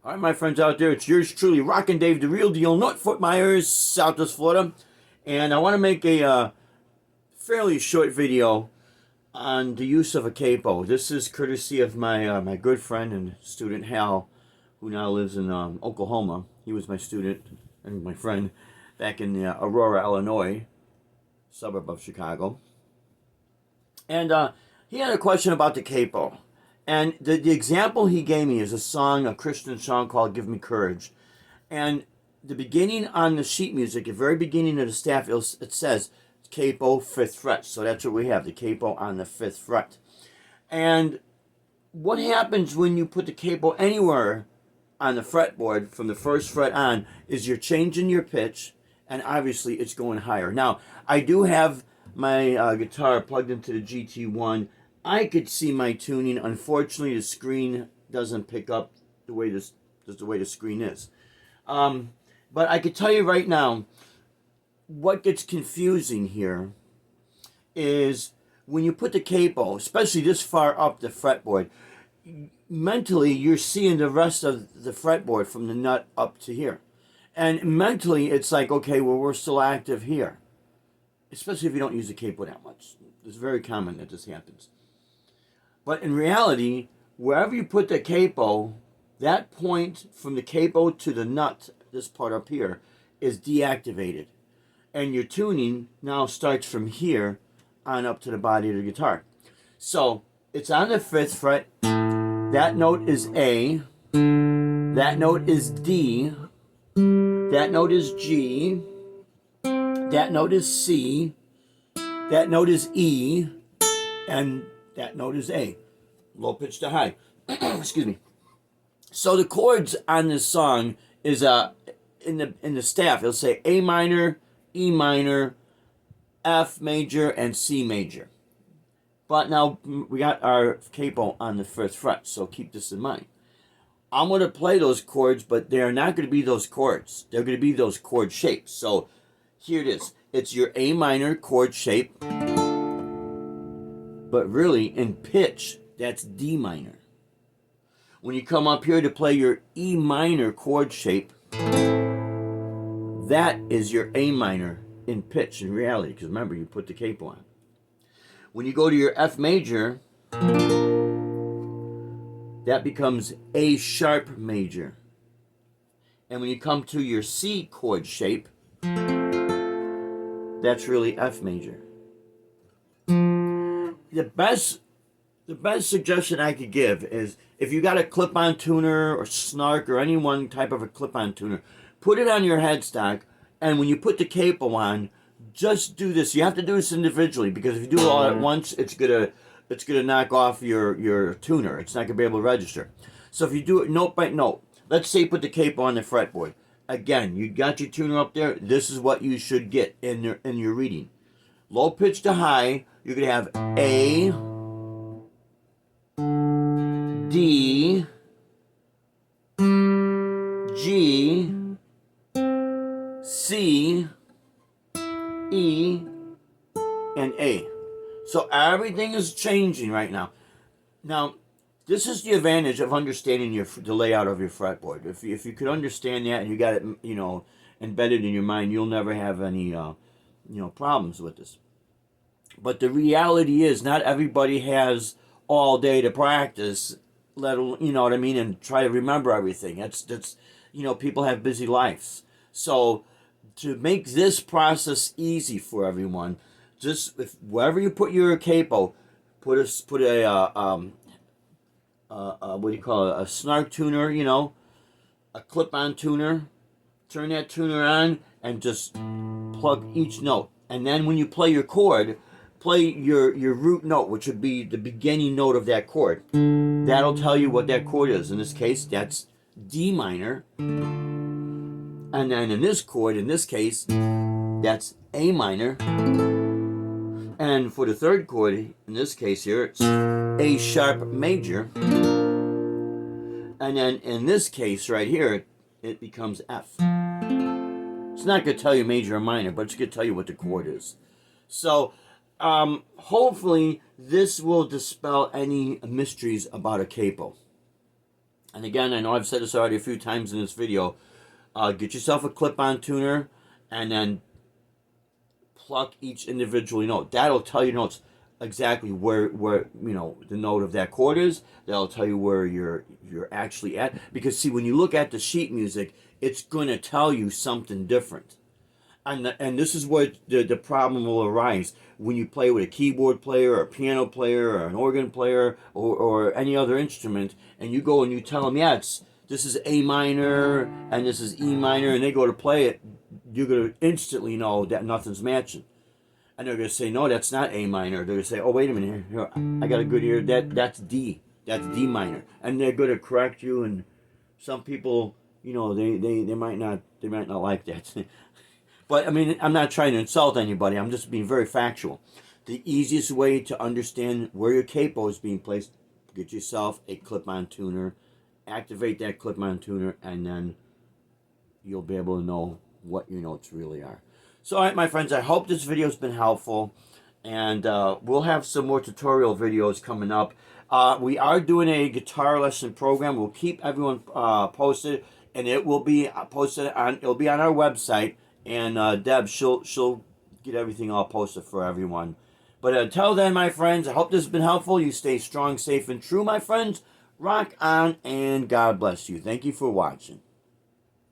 All right, my friends out there, it's yours truly, Rockin' Dave, the real deal, North Fort Myers, Southwest Florida. And I want to make a fairly short video on the use of a capo. This is courtesy of my good friend and student Hal, who now lives in Oklahoma. He was my student and my friend back in Aurora, Illinois, suburb of Chicago. And he had a question about the capo. And the example he gave me is a Christian song called Give Me Courage. And the beginning on the sheet music, the very beginning of the staff, it says capo 5th fret. So that's what we have, the capo on the 5th fret. And what happens when you put the capo anywhere on the fretboard from the 1st fret on is you're changing your pitch, and obviously it's going higher. Now, I do have my guitar plugged into the GT1. I could see my tuning. Unfortunately, the screen doesn't pick up the way the screen is. But I could tell you right now, what gets confusing here is when you put the capo, especially this far up the fretboard, mentally you're seeing the rest of the fretboard from the nut up to here. And mentally it's like, okay, well, we're still active here. Especially if you don't use the capo that much. It's very common that this happens. But in reality, wherever you put the capo, that point from the capo to the nut, this part up here, is deactivated. And your tuning now starts from here on up to the body of the guitar. So it's on the 5th fret. That note is A. That note is D. That note is G. That note is C. That note is E. And that note is A, low pitch to high. Excuse me. So the chords on this song is in the staff. It'll say A minor, E minor, F major, and C major. But now we got our capo on the 1st fret, so keep this in mind. I'm going to play those chords, but they're not going to be those chords. They're going to be those chord shapes. So here it is. It's your A minor chord shape. But really, in pitch, that's D minor. When you come up here to play your E minor chord shape, that is your A minor in pitch in reality, because remember, you put the capo on. When you go to your F major, that becomes A sharp major. And when you come to your C chord shape, that's really F major. The best suggestion I could give is if you got a clip-on tuner or snark or any one type of a clip-on tuner, put it on your headstock, and when you put the capo on, just do this. You have to do this individually, because if you do it all at once, it's gonna knock off your tuner. It's not gonna be able to register. So if you do it note by note, let's say you put the capo on the fretboard. Again, you got your tuner up there. This is what you should get in your reading. Low pitch to high, you're going to have A, D, G, C, E, and A. So everything is changing right now. Now, this is the advantage of understanding the layout of your fretboard. If you could understand that and you got it, embedded in your mind, you'll never have any, problems with this. But the reality is, not everybody has all day to practice, and try to remember everything. That's people have busy lives. So to make this process easy for everyone, just wherever you put your capo, put a what do you call it? A snark tuner, a clip-on tuner. Turn that tuner on and just plug each note. And then when you play your chord, play your root note, which would be the beginning note of that chord. That'll tell you what that chord is. In this case, that's D minor. And then in this chord, in this case, that's A minor. And for the 3rd chord, in this case here, it's A sharp major. And then in this case right here, it becomes F. It's not going to tell you major or minor, but it's going to tell you what the chord is. So hopefully this will dispel any mysteries about a capo. And again, I know I've said this already a few times in this video. Get yourself a clip-on tuner, and then pluck each individual note. That'll tell you notes exactly where the note of that chord is. That'll tell you where you're actually at. Because see, when you look at the sheet music, it's going to tell you something different. And this is where the problem will arise when you play with a keyboard player or a piano player or an organ player or any other instrument, and you go and you tell them, yeah, this is A minor and this is E minor, and they go to play it, you're going to instantly know that nothing's matching. And they're going to say, no, that's not A minor. They're going to say, oh, wait a minute, here, I got a good ear, that's D. That's D minor. And they're going to correct you, and some people, they might not like that. But, I mean, I'm not trying to insult anybody. I'm just being very factual. The easiest way to understand where your capo is being placed, get yourself a clip-on tuner, activate that clip-on tuner, and then you'll be able to know what your notes really are. So, all right, my friends, I hope this video has been helpful. And we'll have some more tutorial videos coming up. We are doing a guitar lesson program. We'll keep everyone posted, and it will be posted on. It'll be on our website. And Deb, she'll get everything all posted for everyone. But until then, my friends, I hope this has been helpful. You stay strong, safe, and true, my friends. Rock on, and God bless you. Thank you for watching.